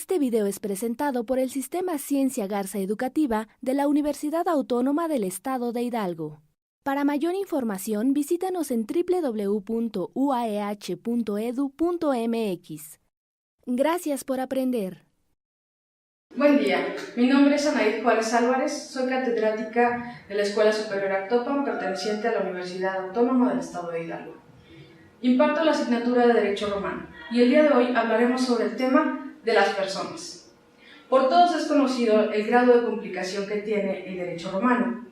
Este video es presentado por el Sistema Ciencia Garza Educativa de la Universidad Autónoma del Estado de Hidalgo. Para mayor información, visítanos en www.uaeh.edu.mx. Gracias por aprender. Buen día, mi nombre es Anaid Juárez Álvarez, soy catedrática de la Escuela Superior Actopan, perteneciente a la Universidad Autónoma del Estado de Hidalgo. Imparto la asignatura de Derecho Romano y el día de hoy hablaremos sobre el tema de las personas. Por todos es conocido el grado de complicación que tiene el derecho romano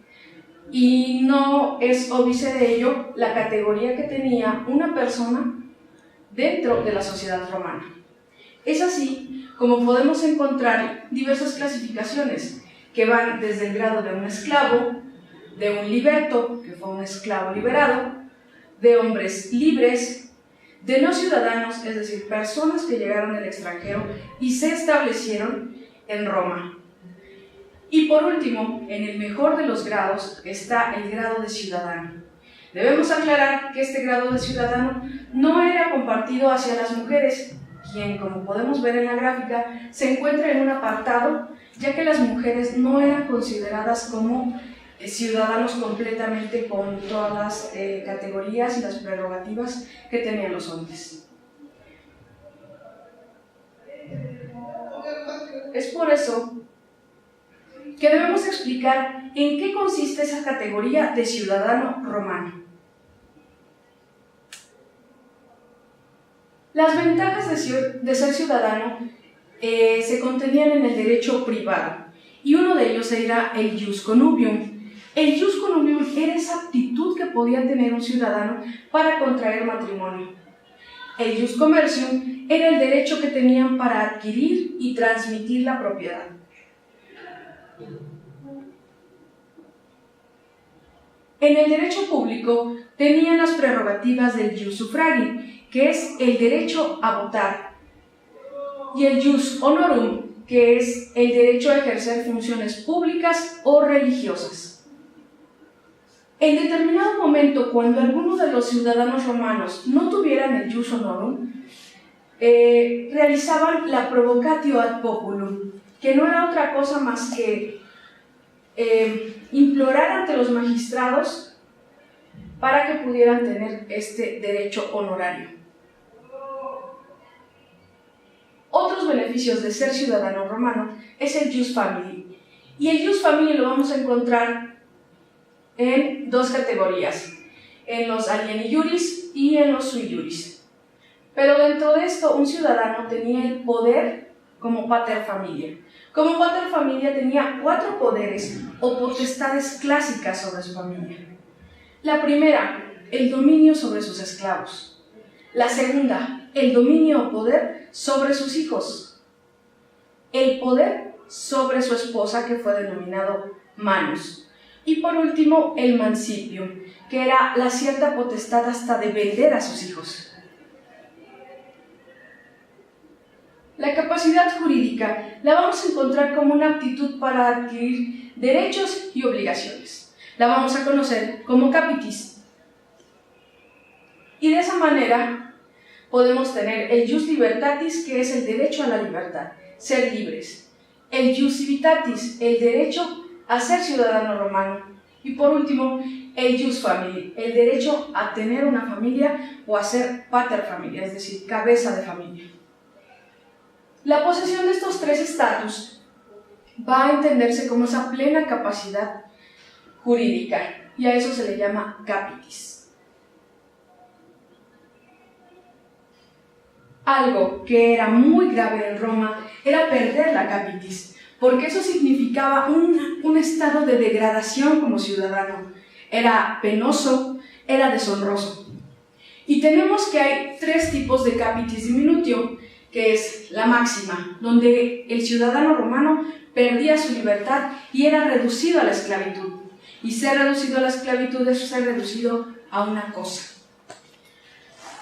y no es óbice de ello la categoría que tenía una persona dentro de la sociedad romana. Es así como podemos encontrar diversas clasificaciones que van desde el grado de un esclavo, de un liberto, que fue un esclavo liberado, de hombres libres, de no ciudadanos, es decir, personas que llegaron del extranjero y se establecieron en Roma. Y por último, en el mejor de los grados está el grado de ciudadano. Debemos aclarar que este grado de ciudadano no era compartido hacia las mujeres, quien, como podemos ver en la gráfica, se encuentra en un apartado, ya que las mujeres no eran consideradas como ciudadanos completamente con todas las categorías y las prerrogativas que tenían los hombres. Es por eso que debemos explicar en qué consiste esa categoría de ciudadano romano. Las ventajas de ser ciudadano se contenían en el derecho privado y uno de ellos era el jus connubium. El jus connubium era esa aptitud que podía tener un ciudadano para contraer matrimonio. El jus commercium era el derecho que tenían para adquirir y transmitir la propiedad. En el derecho público tenían las prerrogativas del jus suffragii, que es el derecho a votar, y el jus honorum, que es el derecho a ejercer funciones públicas o religiosas. En determinado momento, cuando alguno de los ciudadanos romanos no tuvieran el jus honorum, realizaban la provocatio ad populum, que no era otra cosa más que implorar ante los magistrados para que pudieran tener este derecho honorario. Otros beneficios de ser ciudadano romano es el jus famili, y el jus famili lo vamos a encontrar en dos categorías, en los alieni juris y en los sui juris. Pero dentro de esto, un ciudadano tenía el poder como pater familia. Como pater familia tenía 4 poderes o potestades clásicas sobre su familia. La primera, el dominio sobre sus esclavos. La segunda, el dominio o poder sobre sus hijos. El poder sobre su esposa, que fue denominado manus. Y por último, el mancipium, que era la cierta potestad hasta de vender a sus hijos. La capacidad jurídica la vamos a encontrar como una aptitud para adquirir derechos y obligaciones. La vamos a conocer como capitis. Y de esa manera podemos tener el jus libertatis, que es el derecho a la libertad, ser libres. El jus civitatis, el derecho a ser ciudadano romano. Y por último, el jus famili, el derecho a tener una familia o a ser pater familia, es decir, cabeza de familia. La posesión de estos 3 estatus va a entenderse como esa plena capacidad jurídica, y a eso se le llama capitis. Algo que era muy grave en Roma era perder la capitis, porque eso significaba un estado de degradación como ciudadano. Era penoso, era deshonroso. Y tenemos que hay 3 tipos de capitis diminutio, que es la máxima, donde el ciudadano romano perdía su libertad y era reducido a la esclavitud. Y ser reducido a la esclavitud es ser reducido a una cosa.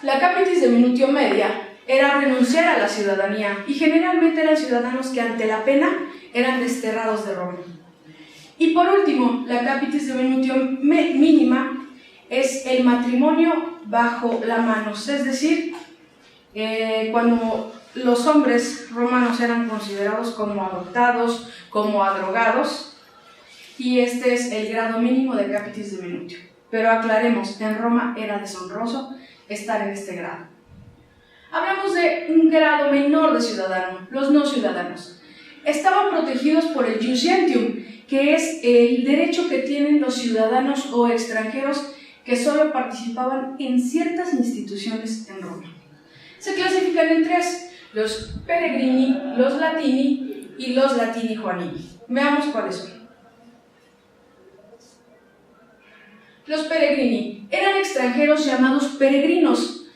La capitis diminutio media era renunciar a la ciudadanía, y generalmente eran ciudadanos que ante la pena eran desterrados de Roma. Y por último, la capitis diminutio mínima es el matrimonio bajo la manus, es decir, cuando los hombres romanos eran considerados como adoptados, como adrogados, y este es el grado mínimo de capitis diminutio. Pero aclaremos, en Roma era deshonroso estar en este grado. Hablamos de un grado menor de ciudadano, los no ciudadanos. Estaban protegidos por el jus gentium, que es el derecho que tienen los ciudadanos o extranjeros que solo participaban en ciertas instituciones en Roma. Se clasifican en tres: los peregrini, los latini y los latini juanini. Veamos cuáles son. Los peregrini eran extranjeros llamados peregrinos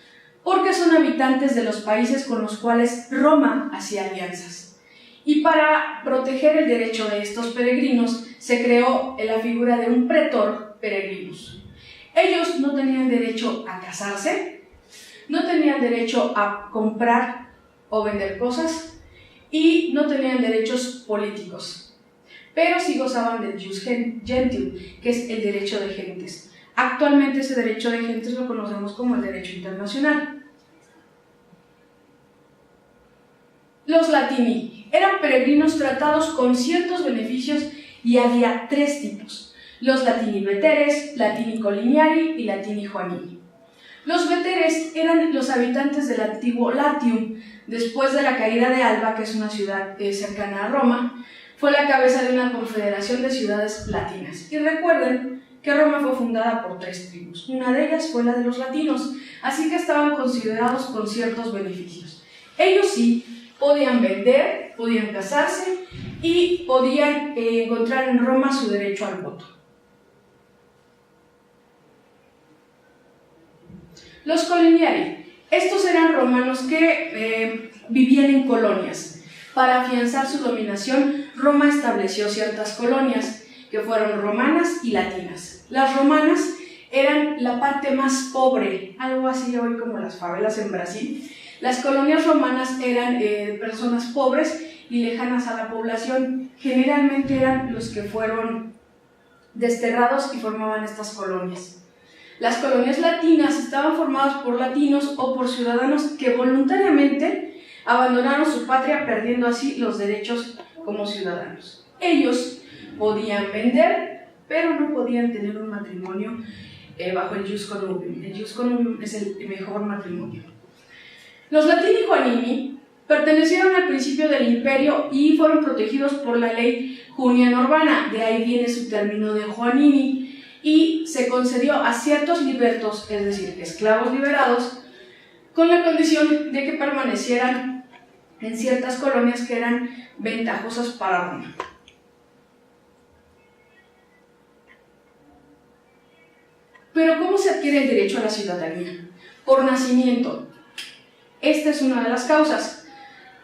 porque son habitantes de los países con los cuales Roma hacía alianzas. Y para proteger el derecho de estos peregrinos se creó la figura de un pretor peregrinus. Ellos no tenían derecho a casarse, no tenían derecho a comprar o vender cosas y no tenían derechos políticos, pero sí gozaban del jus gentium, que es el derecho de gentes. Actualmente ese derecho de gentes lo conocemos como el derecho internacional. Los latini eran peregrinos tratados con ciertos beneficios y había tres tipos: los latini veteres, latini coliniari y latini juanini. Los veteres eran los habitantes del antiguo Latium. Después de la caída de Alba, que es una ciudad cercana a Roma, fue la cabeza de una confederación de ciudades latinas. Y recuerden que Roma fue fundada por tres tribus. Una de ellas fue la de los latinos, así que estaban considerados con ciertos beneficios. Ellos sí podían vender, podían casarse y podían encontrar en Roma su derecho al voto. Los coliniari. Estos eran romanos que vivían en colonias. Para afianzar su dominación, Roma estableció ciertas colonias que fueron romanas y latinas. Las romanas eran la parte más pobre, algo así hoy como las favelas en Brasil. Las colonias romanas eran personas pobres y lejanas a la población. Generalmente eran los que fueron desterrados y formaban estas colonias. Las colonias latinas estaban formadas por latinos o por ciudadanos que voluntariamente abandonaron su patria, perdiendo así los derechos como ciudadanos. Ellos podían vender, pero no podían tener un matrimonio bajo el jus connubium. El jus connubium es el mejor matrimonio. Los latini juanini pertenecieron al principio del imperio y fueron protegidos por la ley Juniana Urbana, de ahí viene su término de juanini, y se concedió a ciertos libertos, es decir, esclavos liberados, con la condición de que permanecieran en ciertas colonias que eran ventajosas para Roma. Pero ¿cómo se adquiere el derecho a la ciudadanía? Por nacimiento. Esta es una de las causas,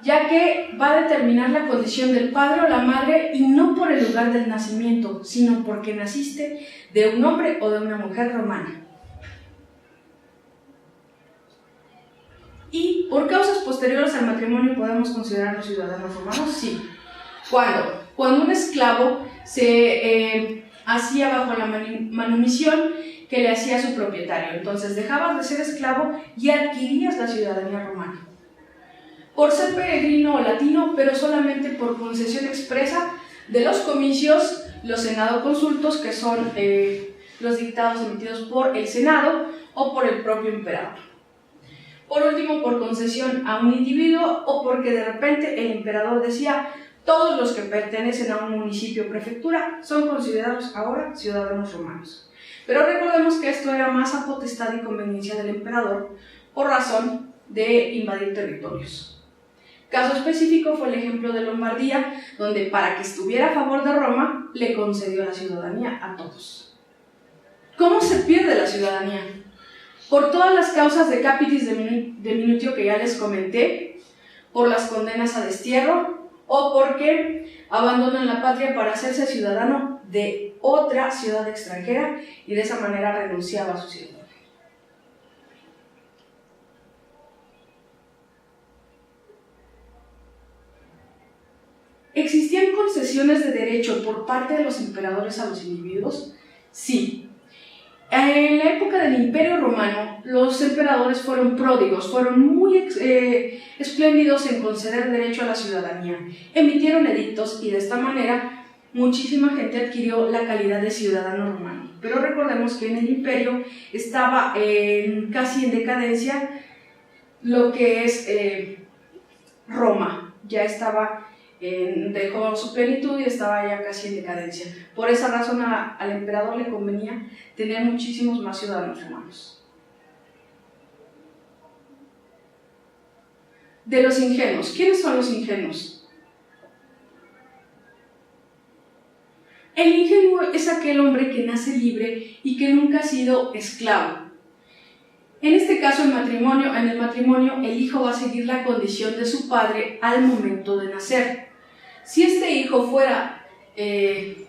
ya que va a determinar la condición del padre o la madre, y no por el lugar del nacimiento, sino porque naciste de un hombre o de una mujer romana. ¿Y por causas posteriores al matrimonio podemos considerarnos ciudadanos romanos? Sí. ¿Cuándo? Cuando un esclavo se hacía bajo la manumisión que le hacía su propietario. Entonces dejabas de ser esclavo y adquirías la ciudadanía romana. Por ser peregrino o latino, pero solamente por concesión expresa de los comicios, los senado-consultos, que son los dictados emitidos por el Senado o por el propio emperador. Por último, por concesión a un individuo o porque de repente el emperador decía: todos los que pertenecen a un municipio o prefectura son considerados ahora ciudadanos romanos. Pero recordemos que esto era más a potestad y conveniencia del emperador por razón de invadir territorios. Caso específico fue el ejemplo de Lombardía, donde para que estuviera a favor de Roma, le concedió la ciudadanía a todos. ¿Cómo se pierde la ciudadanía? Por todas las causas de capitis diminutio que ya les comenté, por las condenas a destierro o porque abandonan la patria para hacerse ciudadano de otra ciudad extranjera y de esa manera renunciaba a su ciudadanía. ¿Existían concesiones de derecho por parte de los emperadores a los individuos? Sí. En la época del Imperio Romano, los emperadores fueron pródigos, fueron muy espléndidos en conceder derecho a la ciudadanía. Emitieron edictos y de esta manera muchísima gente adquirió la calidad de ciudadano romano. Pero recordemos que en el imperio estaba casi en decadencia lo que es Roma. Ya estaba, dejó su plenitud y estaba ya casi en decadencia. Por esa razón al emperador le convenía tener muchísimos más ciudadanos romanos. De los ingenuos. ¿Quiénes son los ingenuos? El ingenuo es aquel hombre que nace libre y que nunca ha sido esclavo. En este caso, en el matrimonio, el hijo va a seguir la condición de su padre al momento de nacer. Si este hijo fuera del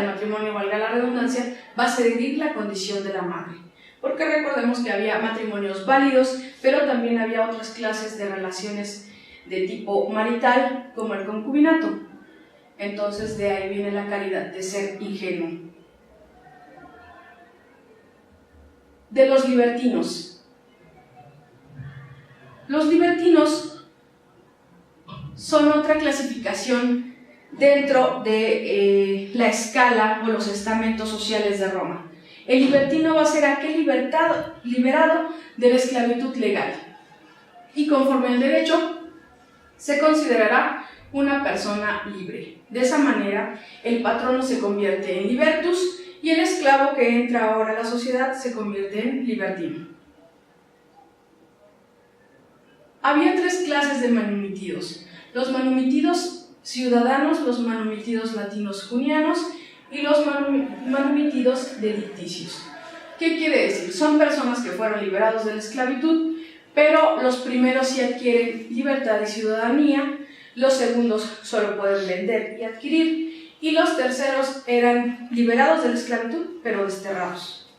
matrimonio, valga la redundancia, va a seguir la condición de la madre. Porque recordemos que había matrimonios válidos, pero también había otras clases de relaciones de tipo marital, como el concubinato. Entonces, de ahí viene la calidad de ser ingenuo. De los libertinos. Los libertinos son otra clasificación dentro de la escala o los estamentos sociales de Roma. El libertino va a ser aquel liberado de la esclavitud legal y conforme al derecho se considerará una persona libre. De esa manera, el patrono se convierte en libertus y el esclavo que entra ahora a la sociedad se convierte en libertino. Había tres clases de manumitidos: los manumitidos ciudadanos, los manumitidos latinos junianos y los manumitidos delicticios. ¿Qué quiere decir? Son personas que fueron liberados de la esclavitud, pero los primeros sí adquieren libertad y ciudadanía, los segundos solo pueden vender y adquirir, y los terceros eran liberados de la esclavitud, pero desterrados.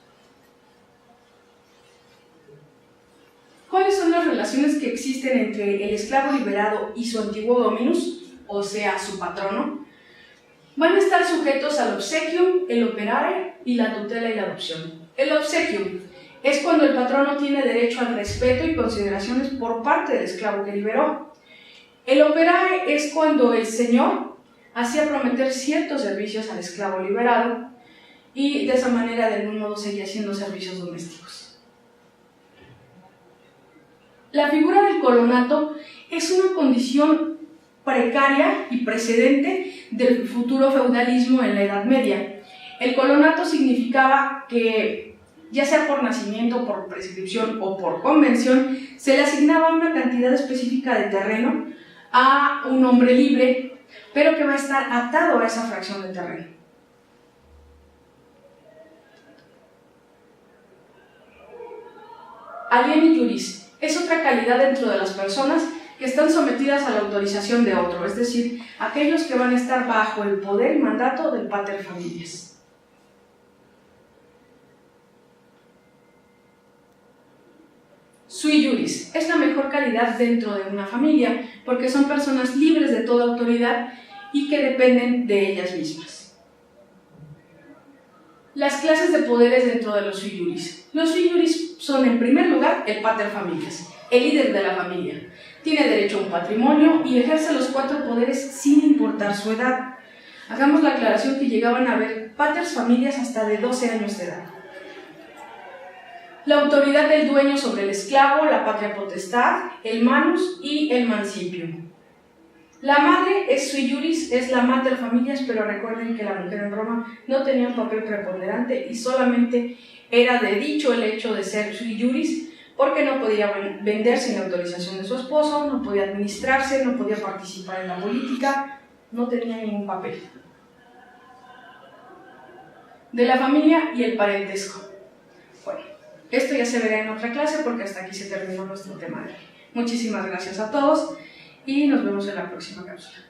¿Cuáles son las relaciones que existen entre el esclavo liberado y su antiguo dominus, o sea, su patrono? Van a estar sujetos al obsequium, el operare y la tutela y la adopción. El obsequium es cuando el patrono tiene derecho al respeto y consideraciones por parte del esclavo que liberó. El operare es cuando el señor hacía prometer ciertos servicios al esclavo liberado y de esa manera de algún modo seguía haciendo servicios domésticos. La figura del colonato es una condición precaria y precedente del futuro feudalismo en la Edad Media. El colonato significaba que, ya sea por nacimiento, por prescripción o por convención, se le asignaba una cantidad específica de terreno a un hombre libre, pero que va a estar atado a esa fracción de terreno. Alieni iuris es otra calidad dentro de las personas que están sometidas a la autorización de otro, es decir, aquellos que van a estar bajo el poder y mandato del pater familias. Sui iuris es la mejor calidad dentro de una familia, porque son personas libres de toda autoridad y que dependen de ellas mismas. Las clases de poderes dentro de los sui iuris. Los sui iuris son, en primer lugar, el pater familias, el líder de la familia. Tiene derecho a un patrimonio y ejerce los 4 poderes sin importar su edad. Hagamos la aclaración que llegaban a haber paters familias hasta de 12 años de edad. La autoridad del dueño sobre el esclavo, la patria potestad, el manus y el mancipium. La madre es sui iuris, es la mater familias, pero recuerden que la mujer en Roma no tenía un papel preponderante y solamente era de dicho el hecho de ser sui iuris, porque no podía vender sin autorización de su esposo, no podía administrarse, no podía participar en la política, no tenía ningún papel. De la familia y el parentesco. Bueno, esto ya se verá en otra clase porque hasta aquí se terminó nuestro tema de hoy. Muchísimas gracias a todos y nos vemos en la próxima cápsula.